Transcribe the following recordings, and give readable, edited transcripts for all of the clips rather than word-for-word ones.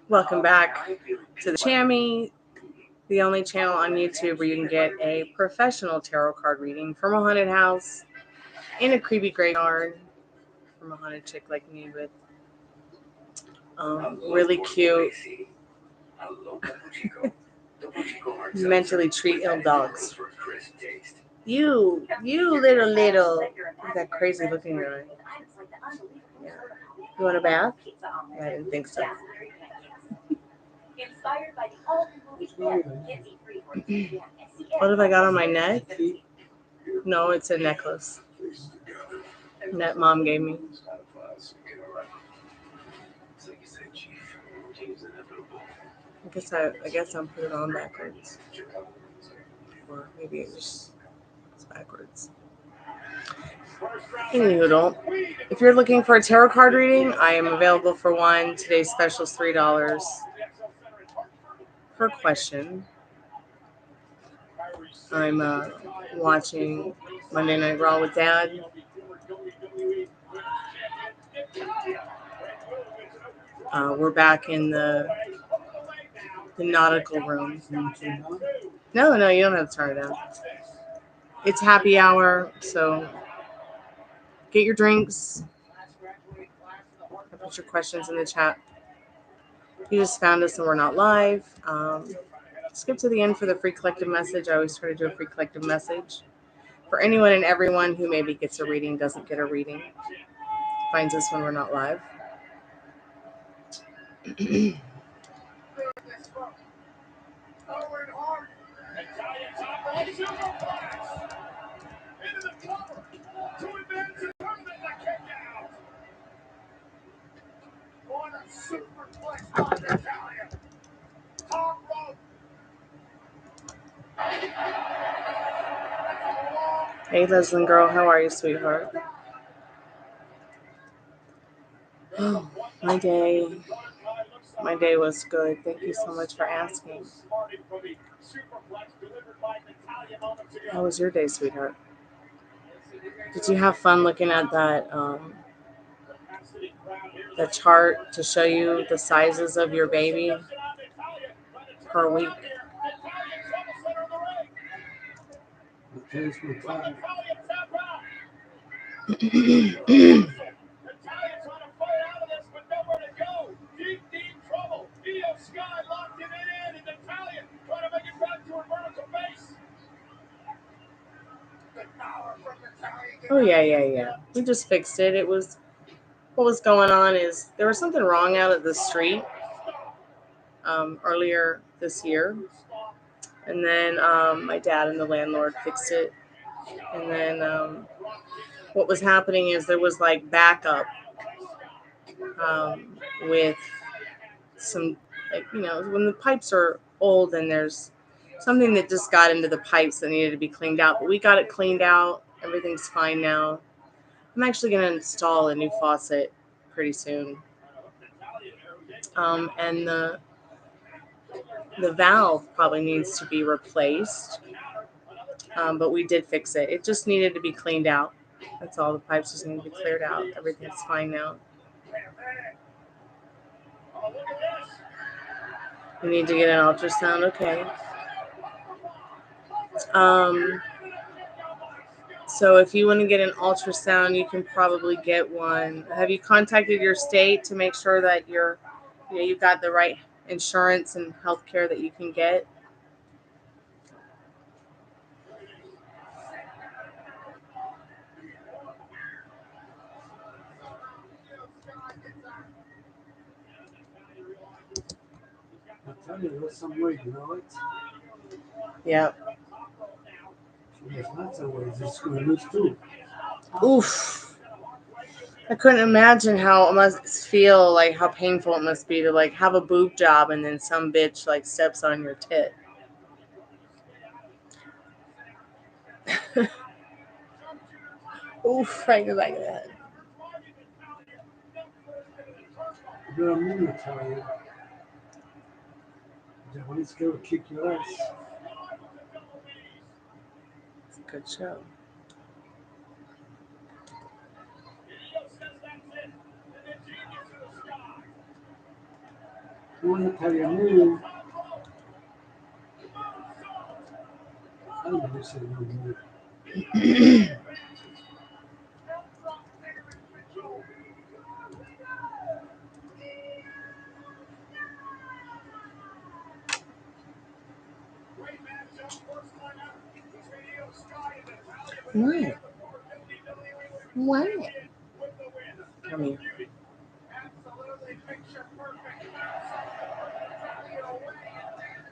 Welcome back to the Chammy, the only channel on YouTube where you can get a professional tarot card reading from a haunted house in a creepy graveyard from a haunted chick like me with really cute, mentally treat ill dogs. You little, that crazy looking guy. Yeah. You want a bath? I didn't think so. What have I got on my neck? No, it's a necklace that mom gave me. I guess I'm putting it on backwards. Or maybe it's backwards. Anywho, if you're looking for a tarot card reading, I am available for one. Today's special is $3 per question. I'm watching Monday Night Raw with Dad. We're back in the nautical room. No, you don't have to turn it down. It's happy hour, so get your drinks. Put your questions in the chat. You just found us and we're not live. Skip to the end for the free collective message. I always try to do a free collective message for anyone and everyone who maybe gets a reading, doesn't get a reading, finds us when we're not live. Hey, Leslie girl, how are you, sweetheart? Oh, my day was good. Thank you so much for asking. How was your day, sweetheart? Did you have fun looking at that the chart to show you the sizes of your baby per week? Oh yeah. We just fixed it. What was going on is there was something wrong out at the street earlier this year, and then my dad and the landlord fixed it, and then what was happening is there was like backup with some, like, when the pipes are old and there's something that just got into the pipes that needed to be cleaned out, but we got it cleaned out. Everything's fine now. I'm actually going to install a new faucet pretty soon. And the valve probably needs to be replaced. But we did fix it. It just needed to be cleaned out. That's all. The pipes just need to be cleared out. Everything's fine now. We need to get an ultrasound. Okay. So if you want to get an ultrasound, you can probably get one. Have you contacted your state to make sure that you've got the right insurance and health care that you can get? Yeah. Oof. I couldn't imagine how it must feel, like how painful it must be to like have a boob job and then some bitch like steps on your tit. Oof, right in the back of the head. It's a good show. want to tell you move. I never said no move. What? What? Come here.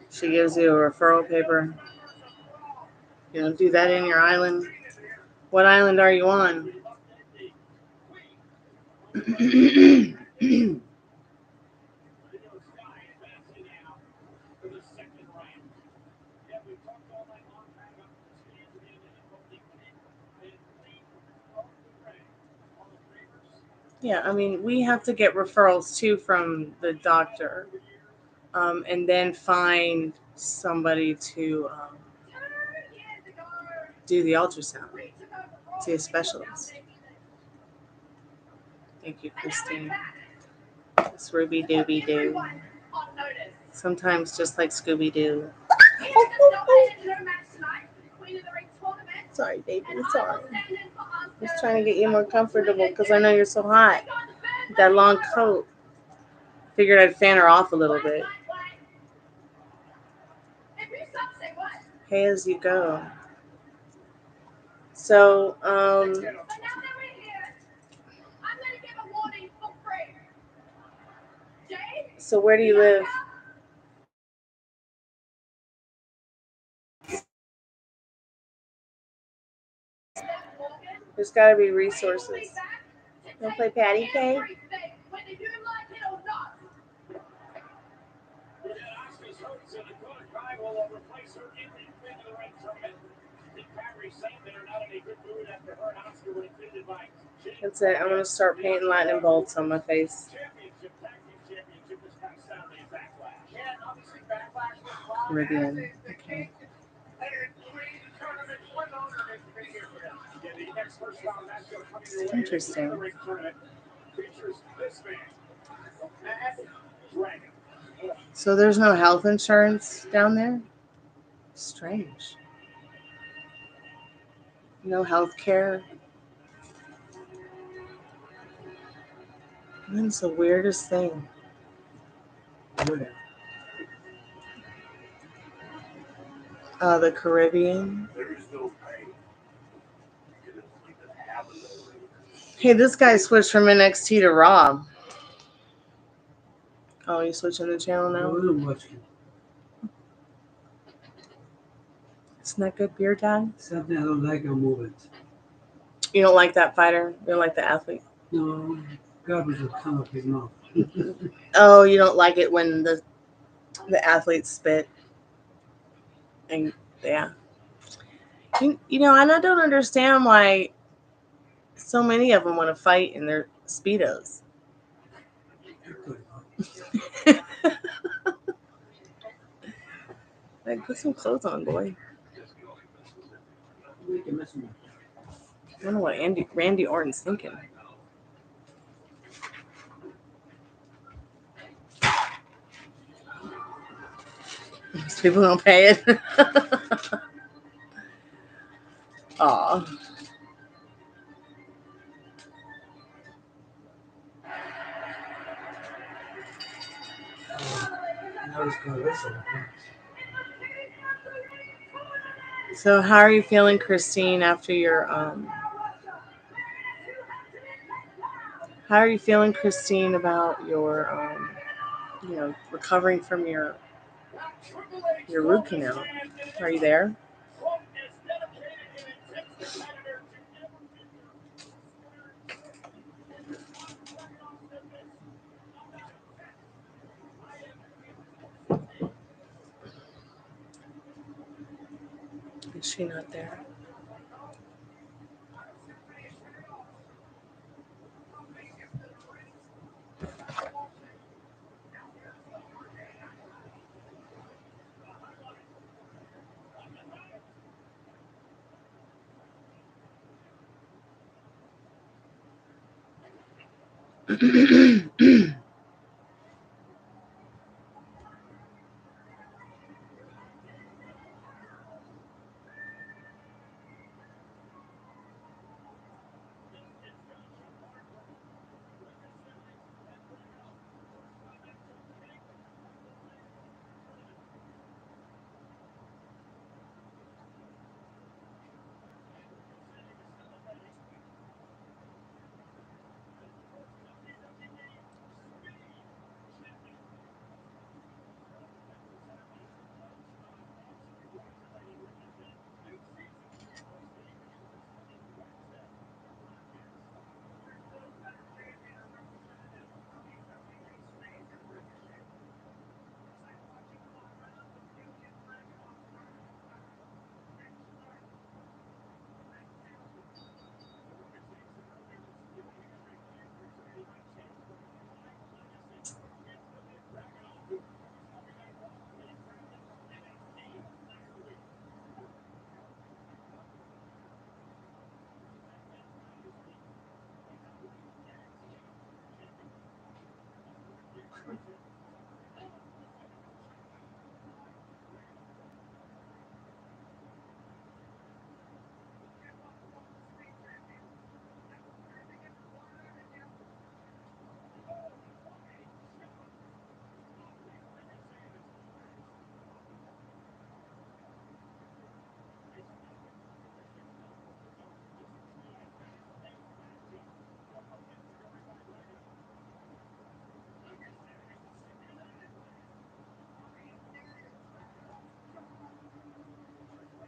She gives you a referral paper. You don't do that in your island. What island are you on? Yeah, I mean, we have to get referrals too from the doctor, and then find somebody to do the ultrasound, see a specialist. Thank you, Christine. It's Ruby Dooby Doo. Sometimes just like Scooby Doo. Sorry, baby. Sorry. Just trying to get you more comfortable because I know you're so hot. That long coat. Figured I'd fan her off a little bit. Hey, as you go. So, so where do you live? There's got to be resources. Don't play patty cake? That's it. I'm going to start painting lightning bolts on my face. Caribbean. Okay. Interesting. So there's no health insurance down there? Strange. No health care? That's the weirdest thing. The Caribbean. Hey, this guy switched from NXT to Raw. Oh, you switching the channel now? Isn't that good beer, Dad? Something I don't like, I'll move it. You don't like that fighter? You don't like the athlete? No, garbage will come up his mouth. Oh, you don't like it when the athletes spit? And yeah. You know, and I don't understand why so many of them want to fight in their Speedos. Like, put some clothes on, boy. I don't know what Randy Orton's thinking. Most people don't pay it. Aw. So how are you feeling, Christine, after your how are you feeling, Christine, about your recovering from your root canal? Are you there? Is she not there?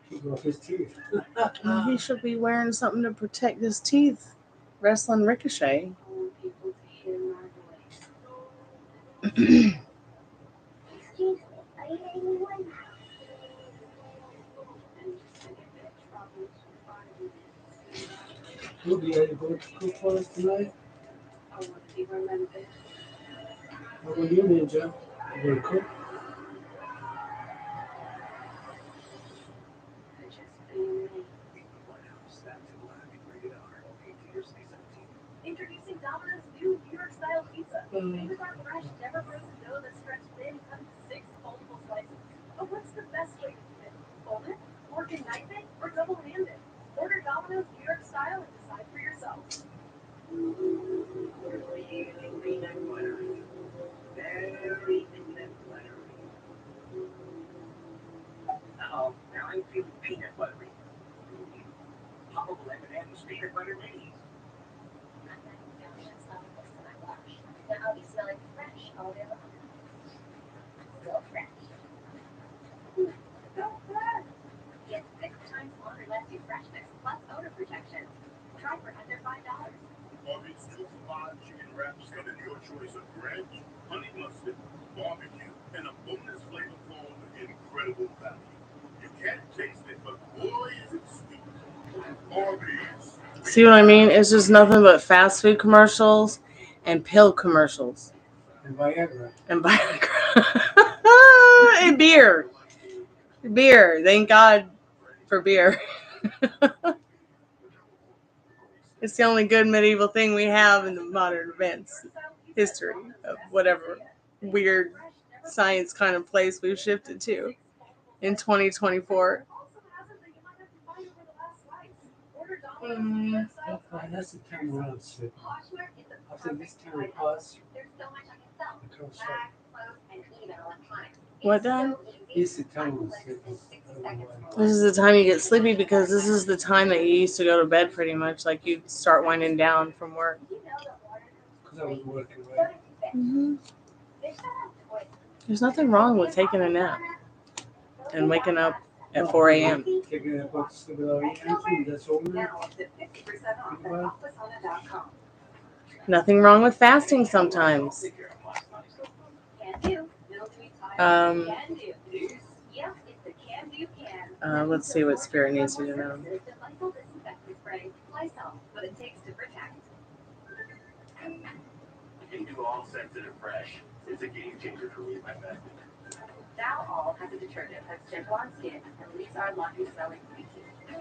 Took off his teeth. He should be wearing something to protect his teeth. Wrestling Ricochet. Ruby, are you going to cook for us tonight? What will you, Ninja? You going to cook? Introducing Domino's new New York style pizza. Famous our fresh, never frozen dough that's stretched thin, cut into 6 foldable slices. But what's the best way to eat it? Fold it, fork and knife it, or double hand it? Order Domino's New York style and decide for yourself. Really peanut buttery. Very peanut buttery. Uh-oh, now I'm feeling peanut buttery. Poppable M&M's peanut butter minis. Now I'll be smelling fresh all day long. So fresh. So fresh. Get 6 times longer lasting freshness plus odor protection. Try for under $5. Arby's new fried chicken wraps come in your choice of ranch, honey mustard, barbecue, and a bonus flavor called Incredible Value. You can't taste it, but boy is it sweet. Arby's. See what I mean? It's just nothing but fast food commercials and pill commercials. And Viagra. And Viagra. And beer. Beer. Thank God for beer. It's the only good medieval thing we have in the modern events history of whatever weird science kind of place we've shifted to in 2024. Okay, that's the time around sleep. After this time we pause, the comes back. What, Dad? It's the time when sleep. This is the time you get sleepy because this is the time that you used to go to bed pretty much. Like you'd start winding down from work. Because I was working, right? Mm-hmm. There's nothing wrong with taking a nap and waking up at 4 a.m. Taking a book to sleep without eating anything, that's all right. Nothing wrong with fasting sometimes. Let's see what Spirit needs you to know. You can do all sensitive fresh. It's a game changer for me, my best. Now All has a detergent that's gentle on skin and leaves our laundry smelling greasy.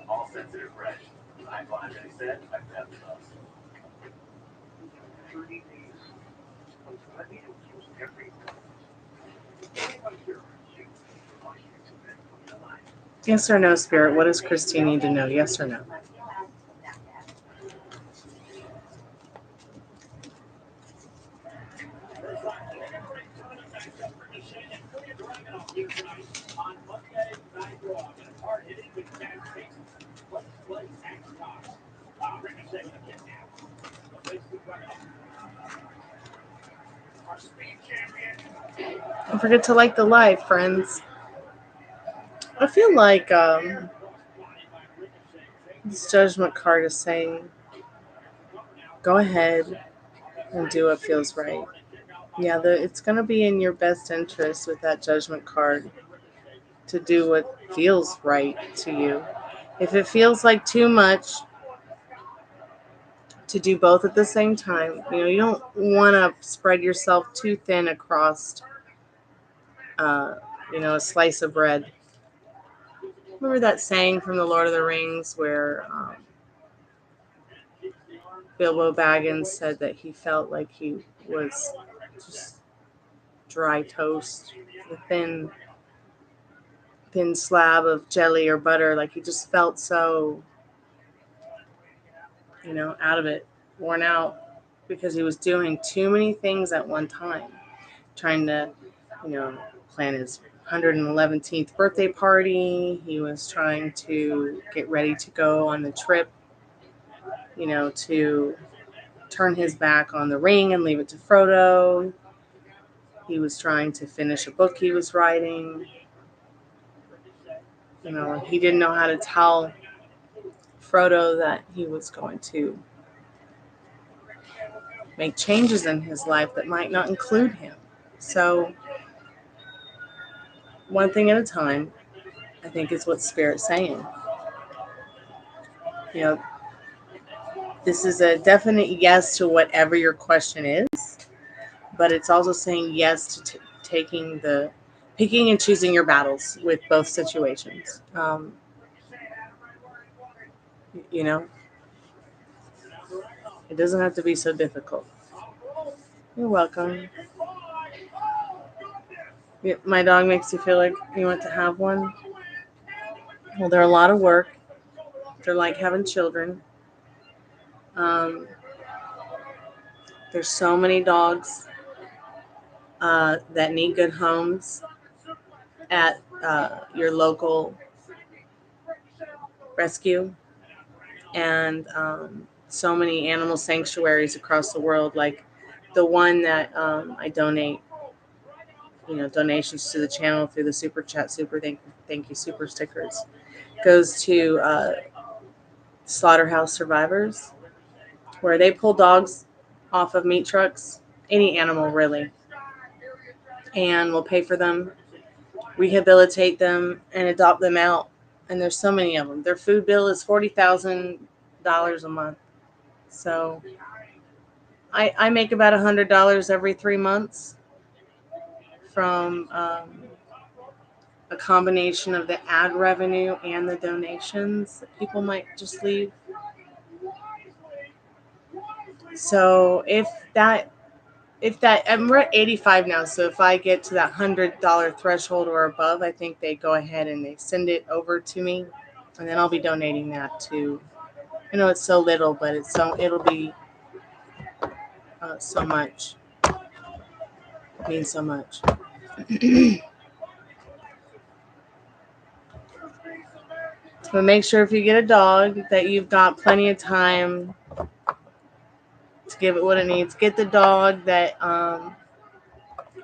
All sensitive fresh. I'm glad they said I've had the best. 30 days. Let me use every. Yes or no, Spirit? What does Christine need to know? Yes or no? Don't forget to like the live, friends. I feel like this judgment card is saying, go ahead and do what feels right. Yeah, it's going to be in your best interest with that judgment card to do what feels right to you. If it feels like too much to do both at the same time, you don't want to spread yourself too thin across, a slice of bread. Remember that saying from The Lord of the Rings where Bilbo Baggins said that he felt like he was just dry toast, the thin slab of jelly or butter. Like he just felt so, out of it, worn out, because he was doing too many things at one time, trying to, plan his 111th birthday party. He was trying to get ready to go on the trip, to turn his back on the ring and leave it to Frodo. He was trying to finish a book he was writing. He didn't know how to tell Frodo that he was going to make changes in his life that might not include him. So, one thing at a time, I think, is what Spirit's saying. This is a definite yes to whatever your question is, but it's also saying yes to picking and choosing your battles with both situations. It doesn't have to be so difficult. You're welcome. My dog makes you feel like you want to have one. Well, they're a lot of work. They're like having children. There's so many dogs that need good homes at your local rescue, and so many animal sanctuaries across the world. Like the one that I donate, donations to the channel through the super chat, super thank you super stickers, goes to slaughterhouse survivors, where they pull dogs off of meat trucks, any animal really, and will pay for them, rehabilitate them, and adopt them out. And there's so many of them. Their food bill is $40,000 a month. So I make about $100 every 3 months from a combination of the ad revenue and the donations that people might just leave. So if we're at 85 now, so if I get to that $100 threshold or above, I think they go ahead and they send it over to me, and then I'll be donating that to. It's so little, but it'll be so much. It means so much. But make sure if you get a dog that you've got plenty of time to give it what it needs. Get the dog that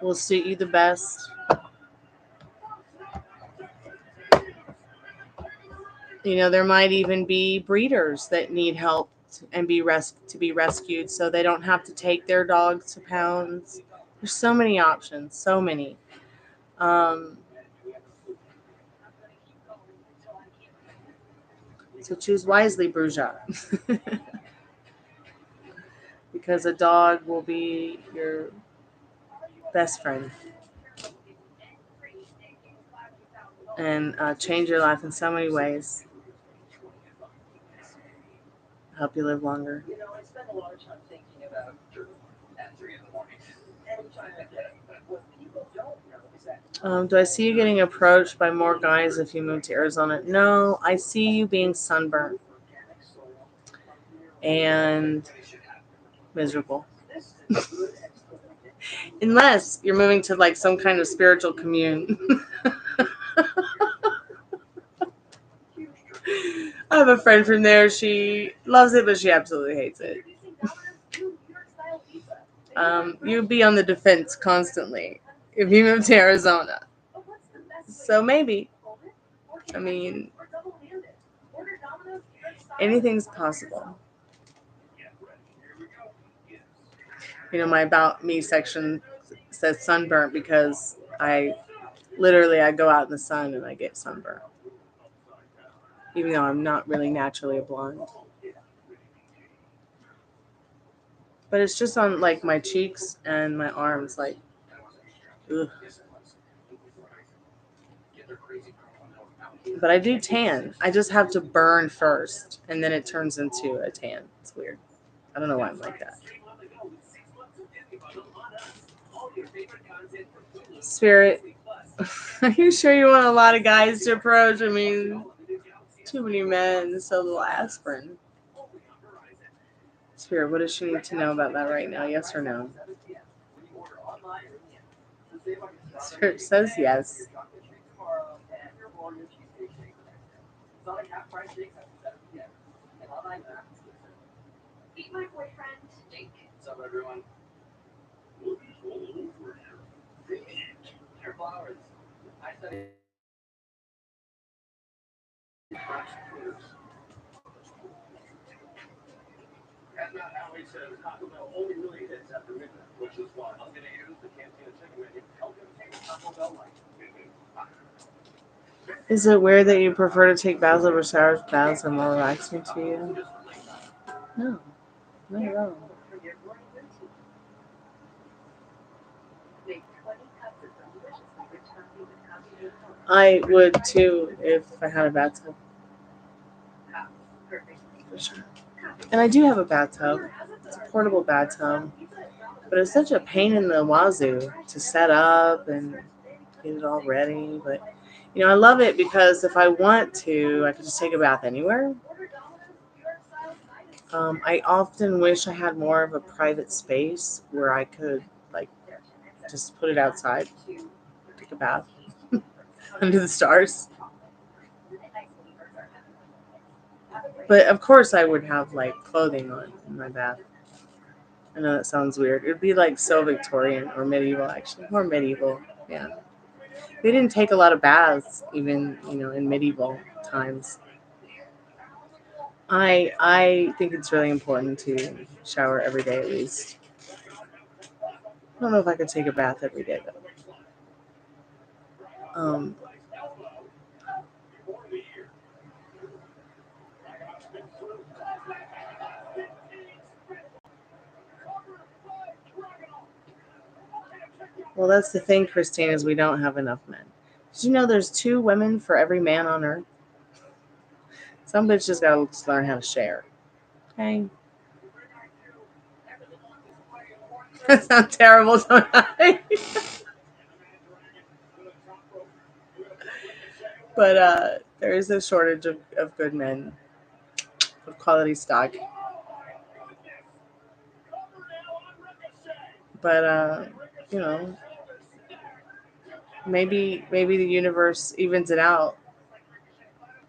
will suit you the best. There might even be breeders that need help and be rescued, so they don't have to take their dogs to pounds. There's so many options, so many. So choose wisely, Bruja. Because a dog will be your best friend and change your life in so many ways. Help you live longer. I spend a lot of time thinking about at 3 in the morning. Anytime I get it. But what people don't know is that. Do I see you getting approached by more guys if you move to Arizona? No, I see you being sunburnt and miserable. Unless you're moving to like some kind of spiritual commune. I have a friend from there. She loves it, but she absolutely hates it. You'd be on the defense constantly if you moved to Arizona. So maybe. I mean, anything's possible. My About Me section says sunburnt because I go out in the sun and I get sunburnt. Even though I'm not really naturally a blonde. But it's just on like my cheeks and my arms, like, ugh. But I do tan. I just have to burn first, and then it turns into a tan. It's weird. I don't know why I'm like that. Spirit, are you sure you want a lot of guys to approach? I mean, too many men, so little aspirin. Spirit, what does she need to know about that right now? Yes or no? Spirit says yes. Meet my boyfriend, Jake. What's up, everyone? What is all over here? Your flowers. I studied And Howie says Taco Bell only really hits after midnight, which is why I'm gonna use the Cantina chicken menu. Help him take Taco Bell life. Is it weird that you prefer to take baths over showers? Baths are more relaxing to you? No, not at all. For your morning routine. Make 20 cups of deliciously rich coffee with coffee made home. I would too if I had a bathtub. Cups. Perfect. For sure. And I do have a bathtub. It's a portable bathtub. But it's such a pain in the wazoo to set up and get it all ready. But, you know, I love it because if I want to, I could just take a bath anywhere. I often wish I had more of a private space where I could, like, just put it outside, take a bath under the stars. But of course, I would have like clothing on in my bath. I know that sounds weird. It'd be like so Victorian or medieval, actually, more medieval. Yeah, they didn't take a lot of baths, even in medieval times. I think it's really important to shower every day at least. I don't know if I could take a bath every day though. Um, well, that's the thing, Christine, is we don't have enough men. Did you know there's 2 women for every man on earth? Some bitch just gotta learn how to share. Okay. That sounds terrible, don't I? But there is a shortage of good men, of quality stock. But you know, maybe the universe evens it out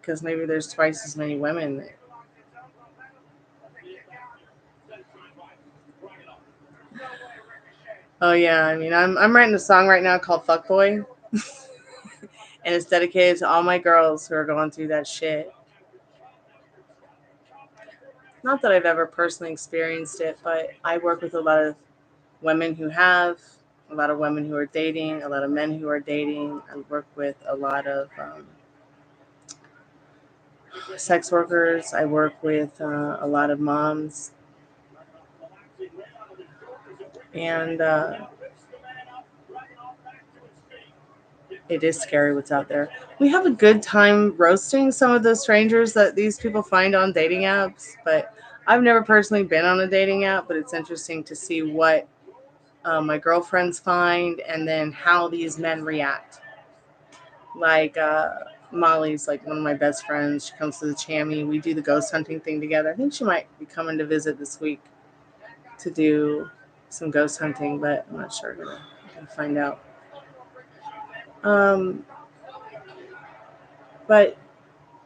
because maybe there's twice as many women. Oh yeah, I mean I'm writing a song right now called Fuckboy, and it's dedicated to all my girls who are going through that shit. Not that I've ever personally experienced it, but I work with a lot of women who have, a lot of women who are dating, a lot of men who are dating. I work with a lot of sex workers. I work with a lot of moms, and it is scary what's out there. We have a good time roasting some of the strangers that these people find on dating apps, but I've never personally been on a dating app, but it's interesting to see what my girlfriends find and then how these men react. Like Molly's like one of my best friends. She comes to the Chammy. We do the ghost hunting thing together. I think she might be coming to visit this week to do some ghost hunting, but I'm not sure. Gonna find out. Um, but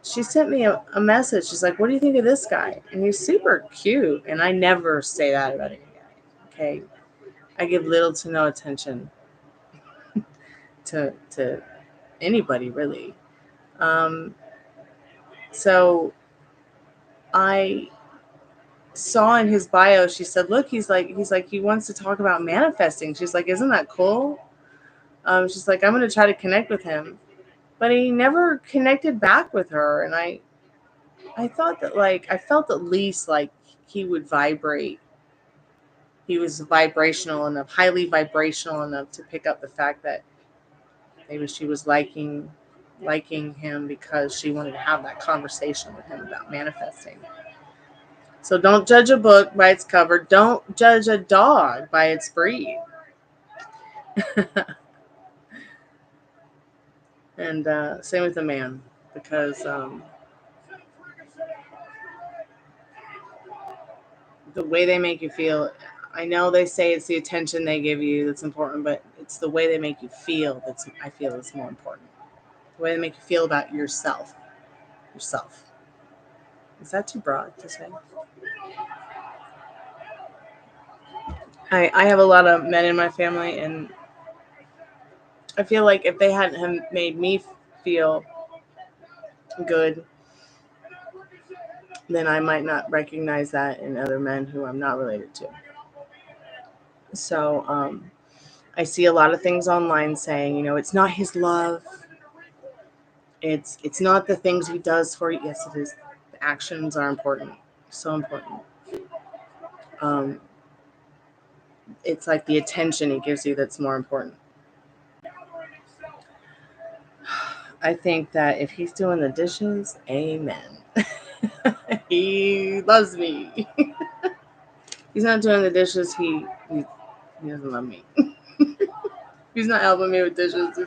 she sent me a message. She's like, "What do you think of this guy?" And he's super cute. And I never say that about any guy. Okay, I give little to no attention to anybody really. Um, so I saw in his bio, she said, "Look, he's like he wants to talk about manifesting." She's like, "Isn't that cool?" She's like, "I'm gonna try to connect with him," but he never connected back with her, and I thought that like I felt at least like he would vibrate. He was vibrational enough, highly vibrational enough to pick up the fact that maybe she was liking him because she wanted to have that conversation with him about manifesting. So don't judge a book by its cover. Don't judge a dog by its breed. And same with the man, because the way they make you feel. I know they say it's the attention they give you that's important, but it's the way they make you feel that's, I feel, is more important. The way they make you feel about yourself. Yourself. Is that too broad to say? I have a lot of men in my family, and I feel like if they hadn't made me feel good, then I might not recognize that in other men who I'm not related to. So I see a lot of things online saying, it's not his love. It's not the things he does for you. Yes, it is. The actions are important. So important. It's like the attention he gives you that's more important. I think that if he's doing the dishes, amen. He loves me. He's not doing the dishes, he doesn't love me. He's not helping me with dishes.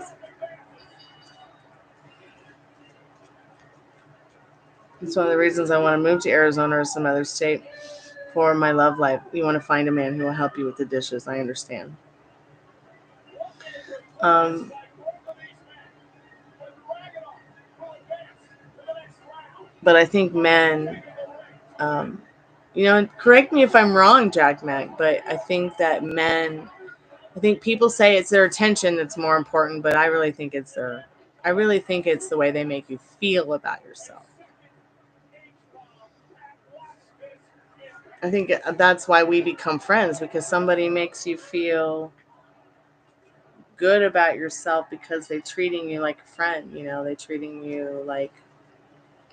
It's one of the reasons I want to move to Arizona or some other state for my love life. You want to find a man who will help you with the dishes. I understand. But I think men, correct me if I'm wrong, Jack Mac, but I think that men, I think people say it's their attention that's more important, but I really think it's the way they make you feel about yourself. I think that's why we become friends, because somebody makes you feel good about yourself because they're treating you like a friend. They're treating you like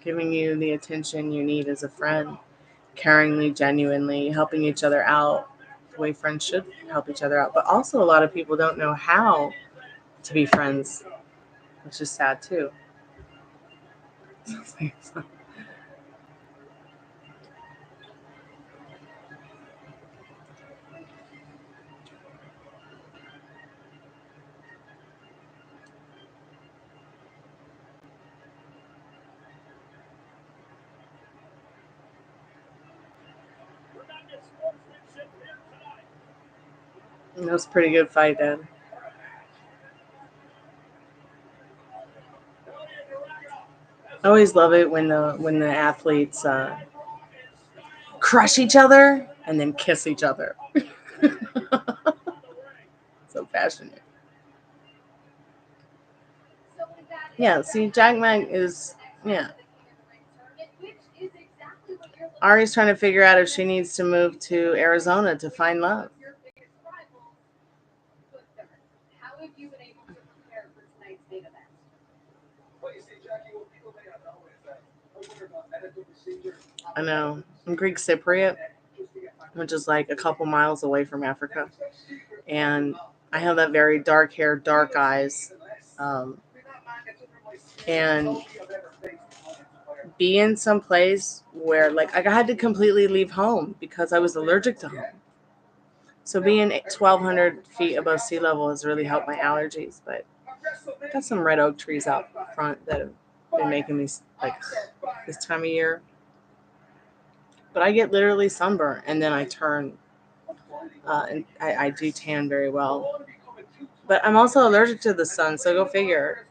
giving you the attention you need as a friend, caringly, genuinely, helping each other out the way friends should help each other out. But also a lot of people don't know how to be friends, which is sad too. That was a pretty good fight, Dad. I always love it when the athletes crush each other and then kiss each other. So passionate. Yeah, see, Jack Mag is, yeah. Ari's trying to figure out if she needs to move to Arizona to find love. How have you been able to prepare for tonight's main event? Well, you see, Jackie, what people may not know is that over medical procedure. I know. I'm Greek Cypriot, which is like a couple miles away from Africa. And I have that very dark hair, dark eyes. And be in some place where, like, I had to completely leave home because I was allergic to home. So being 1,200 feet above sea level has really helped my allergies. But I've got some red oak trees out front that have been making me like this time of year. But I get literally sunburnt, and then I turn, and I do tan very well. But I'm also allergic to the sun, so go figure.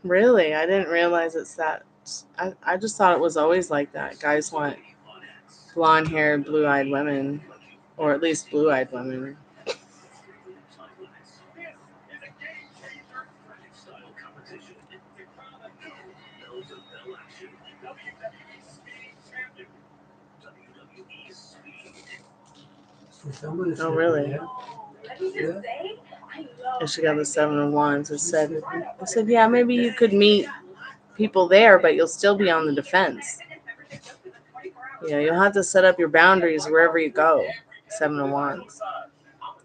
Really? I didn't realize it's that. I just thought it was always like that. Guys want blonde-haired, blue-eyed women, or at least blue-eyed women. Oh, really? Yeah. And she got the 7 of Wands. I said, yeah, maybe you could meet people there, but you'll still be on the defense. You'll have to set up your boundaries wherever you go. 7 of Wands.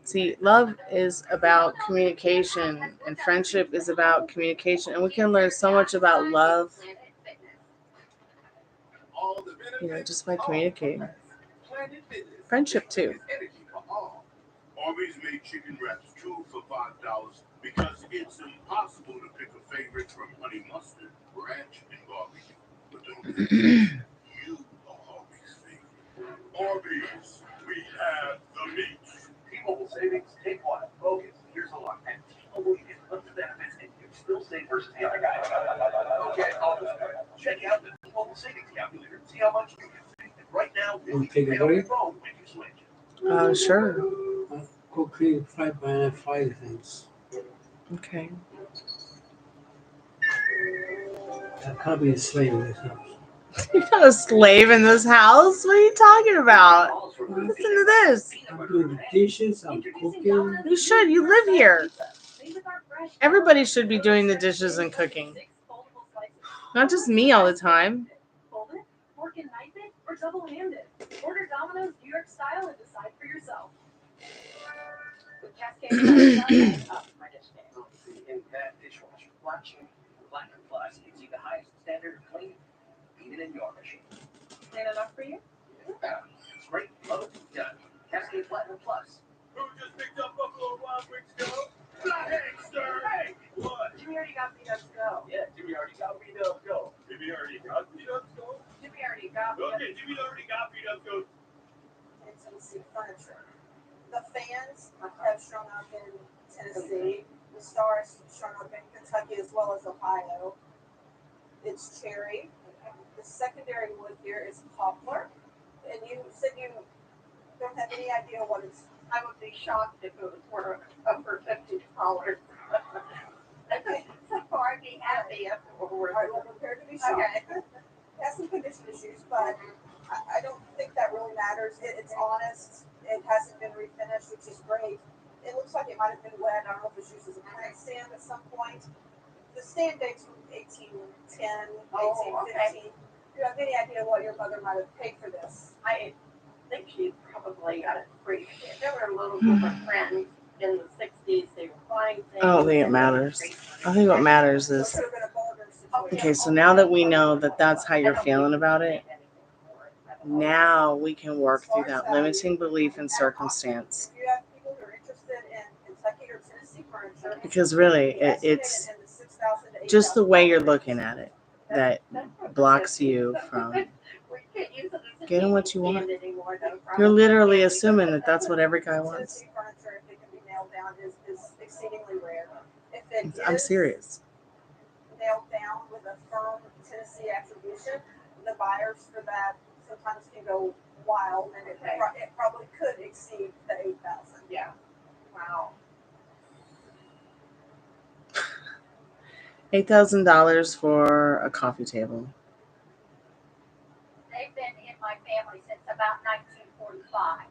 See, love is about communication, and friendship is about communication. And we can learn so much about love all the benefits. just by communicating. Planet Fitness. Friendship too. Energy for all. Arby's made chicken wraps 2 for $5 because it's impossible to pick a favorite from honey mustard, ranch, and barbecue. But don't forget, you are Arby's favorite. Arby's, we have the meat. T-Mobile savings, take one. Focus. Here's a lot. And T-Mobile, you get tons of benefits and you still save versus the other guy. Okay, I'll just check out the T-Mobile savings calculator and see how much you can save. And right now, you take can a pay on your break? phone when you switch. Sure. Go create 5 banana fire things. Okay. I can't be a slave in this house. You're not a slave in this house. What are you talking about? Listen to this. I'm doing the dishes, I'm cooking. You should. You live here. Everybody should be doing the dishes and cooking. Not just me all the time. Fold it, fork and knife it, or double-handed. Order Domino's New York style and decide for yourself. With Cascade up my dish game. In that dishwasher, watching Platinum Plus gives you the highest standard of clean, even in your machine. Clean enough for you? Yeah, it's great. Love it. Done. Cascade Platinum Plus. Who just picked up Buffalo Wild Wings Go? The Hangster! Hey! What? Jimmy already got Peanuts Go. Yeah, Jimmy already got Peanuts Go. Jimmy already got Peanuts Go? Jimmy already got Peanuts Okay, Jimmy already got Peanuts Go. And Tennessee furniture. The fans have shown up in Tennessee. The stars have shown up in Kentucky as well as Ohio. It's cherry. The secondary wood here is poplar. And you said you don't have any idea what it's. I would be shocked if it was worth over $50. Okay. So I'd be happy if it were worth All right, well, prepared to be shocked. Okay. It has some condition issues, but I don't think that really matters. It's honest. It hasn't been refinished, which is great. It looks like it might have been wet. I don't know if it's used as a plant stand at some point. The stand dates from 1810, 1815. Do you have any idea what your mother might have paid for this? I think she probably got it free. There were a little group of friends in the 60s. They were buying things. I don't think it matters. I think what matters So it is, could have been a barter situation. okay, so now that we know that that's how you're feeling about it, now we can work through that limiting belief and circumstance. If you have people who are interested in Kentucky or Tennessee furniture, Because really, it's just the way you're looking at it that blocks you from getting what you want. You're literally assuming that that's what every guy wants. Tennessee furniture, if it can be nailed down, is exceedingly rare. If it I'm is serious. nailed down with a firm Tennessee attribution, the buyers for that sometimes can go wild, and it probably could exceed the 8,000. Yeah. Wow. $8,000 for a coffee table. They've been in my family since about 1945.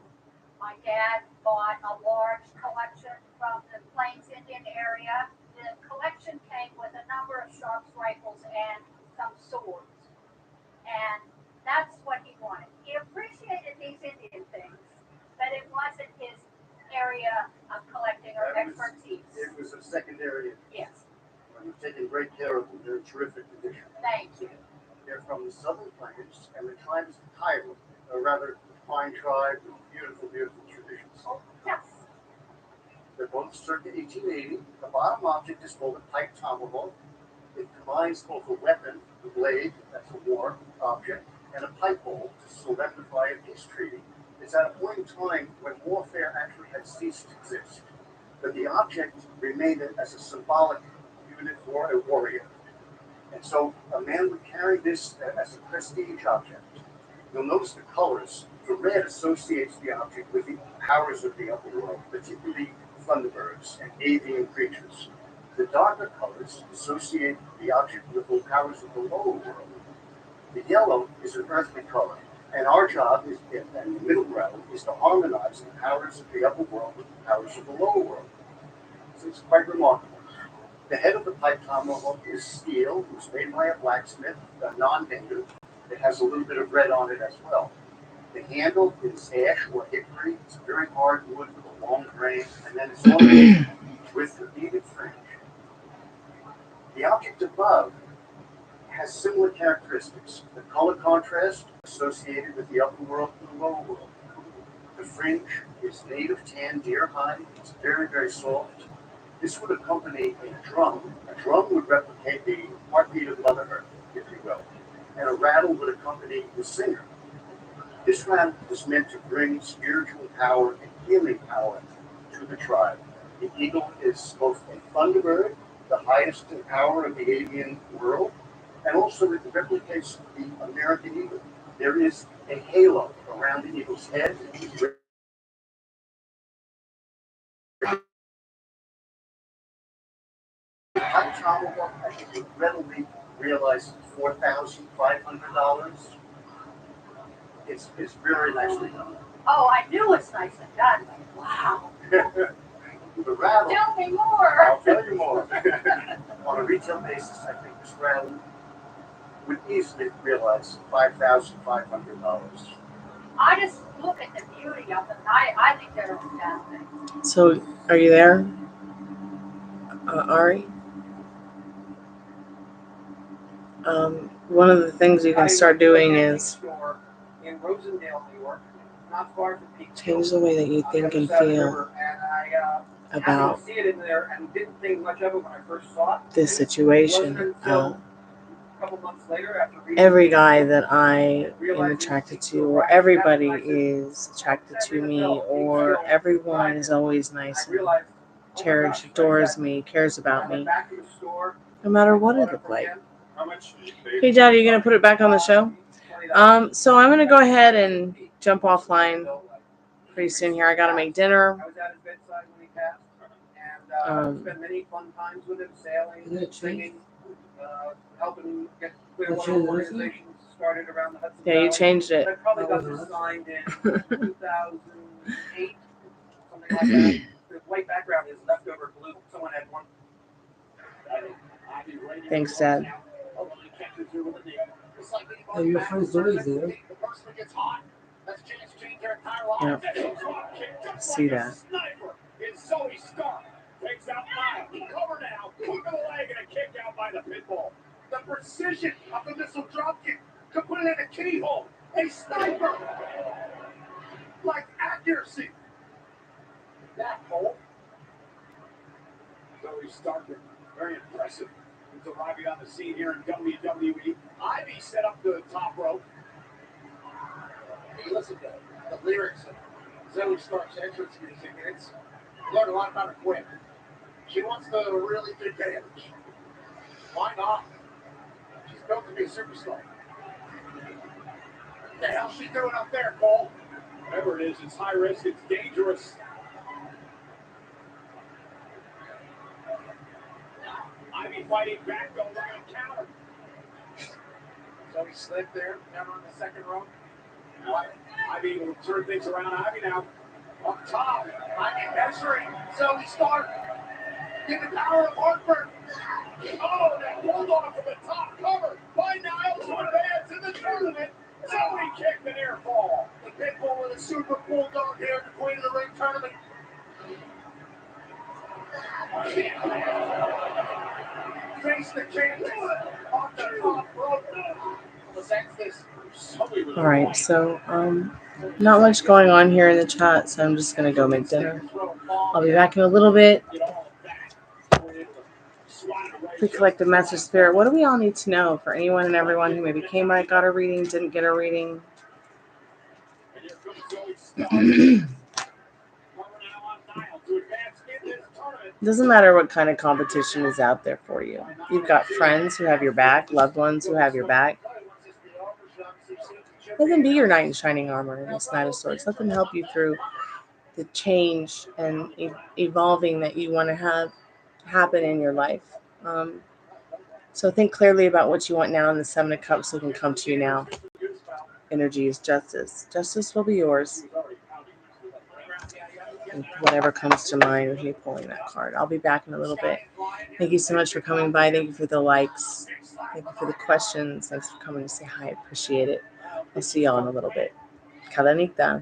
My dad bought a large collection from the Plains Indian area. The collection came with a number of Sharps rifles and some swords. And that's what he wanted. He appreciated these Indian things, but it wasn't his area of collecting or expertise. It was a secondary. Yes, You've taken great care of them. They're in terrific condition. thank you. They're from the southern plains, and the tribe is Kiowa, a rather fine tribe with beautiful, beautiful traditions. Yes. They're both circa 1880. The bottom object is called a pipe tomahawk. It combines both a weapon, the blade, that's a war object, and a pipe bowl to solemnify a peace treaty. It's at a point in time when warfare actually had ceased to exist, but the object remained as a symbolic unit for a warrior. And so a man would carry this as a prestige object. You'll notice the colors. The red associates the object with the powers of the upper world, particularly thunderbirds and avian creatures. The darker colors associate the object with the powers of the lower world. The yellow is an earthly color, and our job is, and the middle ground, is to harmonize the powers of the upper world with the powers of the lower world. So it's quite remarkable. The head of the pipe tomahawk is steel. It was made by a blacksmith, a non-native. It has a little bit of red on it as well. The handle is ash or hickory. It's a very hard wood with a long grain, and then it's ornamented with the beaded fringe. The object above has similar characteristics. The color contrast associated with the upper world and the lower world. The fringe is native tan deer hide. It's very, very soft. This would accompany a drum. A drum would replicate the heartbeat of Mother Earth, if you will. And a rattle would accompany the singer. This rattle is meant to bring spiritual power and healing power to the tribe. The eagle is both a thunderbird, the highest in power of the avian world, and also it replicates the American eagle. There is a halo around the eagle's head. I can readily realize $4,500. It's very nicely done. Oh, I knew it's nice and done. Wow. The rattle. Tell me more. I'll tell you more. On a retail basis, I think this rattle would easily realize $5,500. I just look at the beauty of them. I think they're fantastic. So, are you there, Ari? One of the things you can start doing is in Rosendale, New York, not far from Peak change the way that you think and feel about see it in there and didn't think much of it when I first saw it. this situation. A couple months later, after reading Every guy that I am attracted to, or everybody is attracted to me, or everyone is always nice and cherishes, adores me, cares about me, no matter what it looks like. Hey, Dad, are you going to put it back on the show? So I'm going to go ahead and jump offline pretty soon here. I got to make dinner. I was at his bedside when he passed, and spent many fun times with him, sailing, singing, helping him get clear one organizations started around the Hudson Yeah, Valley. you changed it. That probably got this signed in 2008, something like that. The white background is leftover blue. Someone had one. Thanks, Dad. Oh, your friend's Louis there. Yeah. See that. Takes out Lyle. Cover now. Hook of the leg and a kick out by the pit bull. The precision of the missile drop kick to put it in a keyhole. A sniper. Like accuracy. That hole. Zoe Starker. Very impressive. He's arriving on the scene here in WWE. Ivy set up the top rope. Hey, listen to the lyrics of Zoe Stark's entrance music, and it's learned a lot about her quick. She wants to really do damage. Why not? She's built to be a superstar. What the hell's she doing up there, Cole? Whatever it is, it's high risk, it's dangerous. Ivy fighting back, though, they're going to counter. So he slipped there, never in the second row. Ivy will turn things around. Ivy now up top. Ivy measuring. Zoe Stark. Get the power of Hartford. Oh, that bulldog from the top cover by Niles to advance in the tournament. Zoe kicked an air ball. The pit bull with a super bulldog here at the Queen of the Ring tournament. Face the champion off the top rope. All right, so not much going on here in the chat, so I'm just gonna go make dinner. I'll be back in a little bit. Pre-collective Master Spirit. What do we all need to know for anyone and everyone who maybe came by, got a reading, didn't get a reading? Doesn't matter what kind of competition is out there for you. You've got friends who have your back, loved ones who have your back. Let them be your knight in shining armor in this Knight of Swords. Let them help you through the change and evolving that you want to have happen in your life. So think clearly about what you want now, and the Seven of Cups will come to you now. Energy is justice. Justice will be yours. And whatever comes to mind with me pulling that card. I'll be back in a little bit. Thank you so much for coming by. Thank you for the likes. Thank you for the questions. Thanks for coming to say hi. I appreciate it. I'll see y'all in a little bit. Kalanita.